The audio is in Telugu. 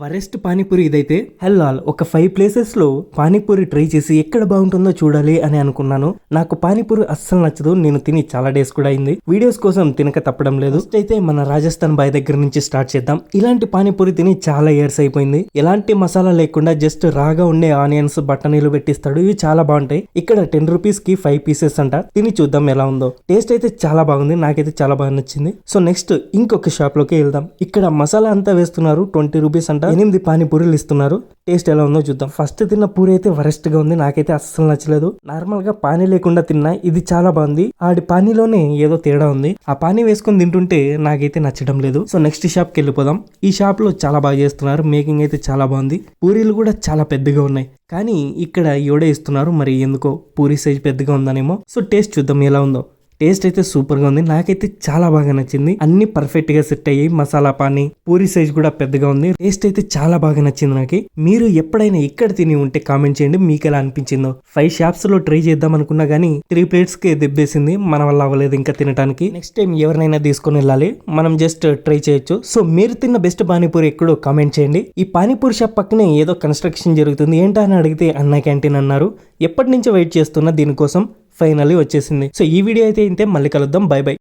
వరెస్ట్ పానీపూరి ఇదైతే హెల్లాల్ ఒక 5 ప్లేసెస్ లో పానీపూరి ట్రై చేసి ఎక్కడ బాగుంటుందో చూడాలి అని అనుకున్నాను. నాకు పానీపూరి అస్సలు నచ్చదు. నేను తిని చాలా డేస్ కూడా అయింది. వీడియోస్ కోసం తినక తప్పడం లేదు. ఫస్ట్ అయితే మన రాజస్థాన్ బాయ్ దగ్గర నుంచి స్టార్ట్ చేద్దాం. ఇలాంటి పానీపూరి తిని చాలా ఇయర్స్ అయిపోయింది. ఎలాంటి మసాలా లేకుండా జస్ట్ రాగా ఉండే ఆనియన్స్ బఠానీలు పెట్టిస్తాడు. ఇవి చాలా బాగుంటాయి. ఇక్కడ 10 రూపీస్ కి 5 పీసెస్ అంట. తిని చూద్దాం ఎలా ఉందో. టేస్ట్ అయితే చాలా బాగుంది. నాకైతే చాలా బాగా నచ్చింది. సో నెక్స్ట్ ఇంకొక షాప్ లోకి వెళ్దాం. ఇక్కడ మసాలా అంతా వేస్తున్నారు. 20 రూపీస్ అంట. 8 పానీపూరీలు ఇస్తున్నారు. టేస్ట్ ఎలా ఉందో చూద్దాం. ఫస్ట్ తిన్న పూరి అయితే వరెస్ట్ గా ఉంది. నాకైతే అస్సలు నచ్చలేదు. నార్మల్ గా పానీ లేకుండా తిన్నా. ఇది చాలా బాగుంది. ఆడి పానీలోనే ఏదో తేడా ఉంది. ఆ పానీ వేసుకొని తింటుంటే నాకైతే నచ్చడం లేదు. సో నెక్స్ట్ షాప్ కి వెళ్ళిపోదాం. ఈ షాప్ లో చాలా బాగా చేస్తున్నారు. మేకింగ్ అయితే చాలా బాగుంది. పూరీలు కూడా చాలా పెద్దగా ఉన్నాయి. కానీ ఇక్కడ ఎవడే ఇస్తున్నారు. మరి ఎందుకో పూరి సైజ్ పెద్దగా ఉందనేమో. సో టేస్ట్ చూద్దాం ఎలా ఉందో. టేస్ట్ అయితే సూపర్ గా ఉంది. నాకైతే చాలా బాగా నచ్చింది. అన్ని పర్ఫెక్ట్ గా సెట్ అయ్యి మసాలా పానీ పూరి సైజ్ కూడా పెద్దగా ఉంది. టేస్ట్ అయితే చాలా బాగా నచ్చింది నాకు. మీరు ఎప్పుడైనా ఇక్కడ తిని ఉంటే కామెంట్ చేయండి మీకు ఎలా అనిపించిందో. 5 షాప్స్ లో ట్రై చేద్దాం అనుకున్నా గానీ 3 ప్లేట్స్ కి దెబ్బేసింది. మన వల్ల అవ్వలేదు ఇంకా తినడానికి. నెక్స్ట్ టైం ఎవరినైనా తీసుకొని వెళ్ళాలి. మనం జస్ట్ ట్రై చేయొచ్చు. సో మీరు తిన్న బెస్ట్ పానీపూరి ఎక్కడో కామెంట్ చేయండి. ఈ పానీపూరి షాప్ పక్కనే ఏదో కన్స్ట్రక్షన్ జరుగుతుంది. ఏంటా అని అడిగితే అన్న క్యాంటీన్ అన్నారు. ఎప్పటి నుంచో వెయిట్ చేస్తున్నా దీనికోసం. ఫైనల్లీ వచ్చేసింది. సో ఈ వీడియో అయితే ఇంతే. మళ్ళీ కలుద్దాం. By by.